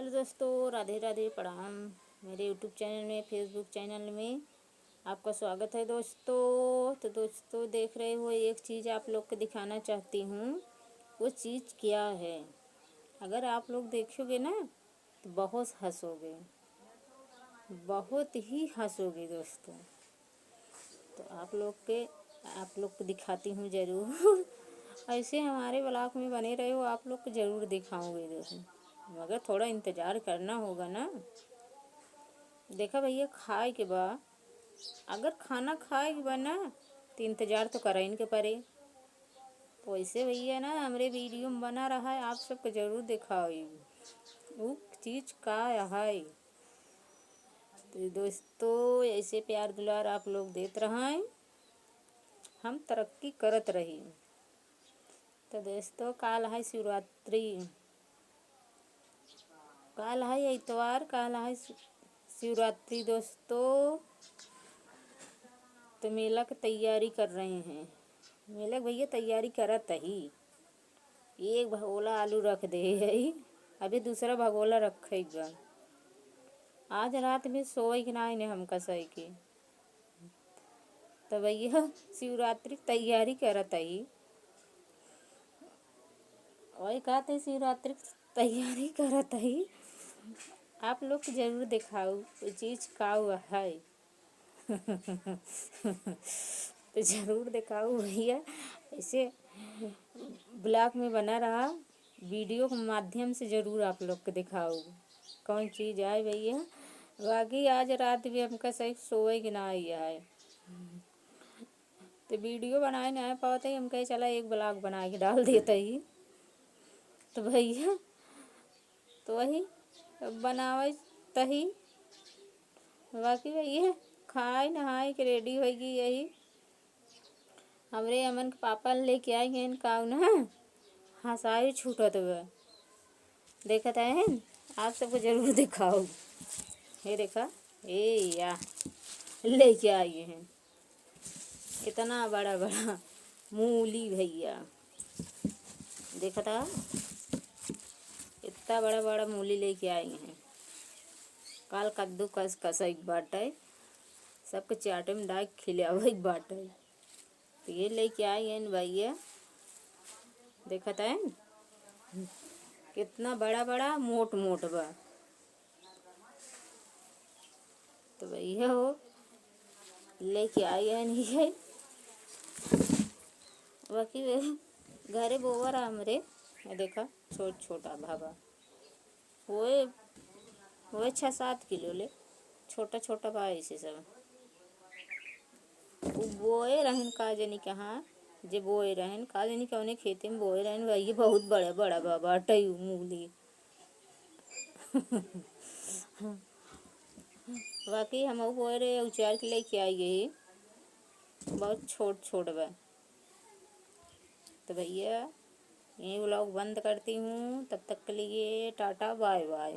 Hello दोस्तों, राधे राधे, प्रणाम। मेरे यूट्यूब चैनल में, फेसबुक चैनल में आपका स्वागत है दोस्तों। तो दोस्तों, देख रहे हो, एक चीज़ आप लोग को दिखाना चाहती हूँ। वो चीज़ क्या है? अगर आप लोग देखोगे ना तो बहुत हंसोगे, बहुत ही हंसोगे दोस्तों। तो आप लोग को दिखाती हूँ ज़रूर। ऐसे हमारे ब्लॉग में बने रहे हो, आप लोग को ज़रूर दिखाऊंगे दोस्तों, मगर थोड़ा इंतज़ार करना होगा ना। देखा भैया, खाए के बाद, अगर खाना खाए के बाद ना तो इंतज़ार तो कर इनके परे। तो ऐसे भैया ना हमारे वीडियो में बना रहा है, आप सबको ज़रूर दिखाओ वो चीज़ का है। तो दोस्तों, ऐसे प्यार दुलार आप लोग देते रहें, हम तरक्की करत रही। तो दोस्तों, काल है शिवरात्रि, काल है इतवार, काल है शिवरात्रि दोस्तों। तो मेला की तैयारी कर रहे हैं। मेला की भैया तैयारी करत ही। एक भगोला आलू रख दे है, अभी दूसरा भगोला रखेगा। आज रात में सोए कि ना इन्हें हमका सही के। तो भैया शिवरात्रि तैयारी करत ही, वही कहते शिवरात्रि तैयारी करत ही। आप लोग को जरूर दिखाओ वो चीज़ का है। तो ज़रूर दिखाओ भैया। ऐसे ब्लॉग में बना रहा, वीडियो के माध्यम से ज़रूर आप लोग को दिखाओ कौन चीज़ आए भैया। बाकी आज रात भी हमका सही सोए कि ना आई है, तो वीडियो बनाए ना पाते ही हम कहे चला एक ब्लॉग बना के डाल देते ही। तो भैया तो वही बनावे तही। बाकी भैया खाए नहाए के रेडी होगी यही। हमरे अमन के पापा लेके आए हैं काऊ ना, हंसाई छूटत हुआ देखत है। आप सबको जरूर दिखाओ। ये देखा, ए या लेके आए हैं कितना बड़ा बड़ा मूली भैया। देखा था, इतना बड़ा बड़ा मूली लेके आए हैं। काल कद्दू कस एक बाटे, सबके चाटे में डाल खिला एक बाटे। तो ये लेके आए हैं भैया, देखा था कितना बड़ा बड़ा मोट मोट बा। तो भैया हो लेके आई है नहीं है। बाकी घरे बोवर हमरे देखा छोट छोटा भाबा वो 6-7 किलो ले छोटा छोटा बा। ऐसे सब वो बोए रहन का जनी कहाँ, जे बोए रहन का जनी कौने खेते में बोए रहन वही बहुत बड़ा बड़ा बाबा टयू मूली। बाकी हम बोए रहे उचार के लेके आई गई, बहुत छोट छोट बा। तो भैया यही व्लॉग बंद करती हूँ, तब तक के लिए टाटा बाय बाय।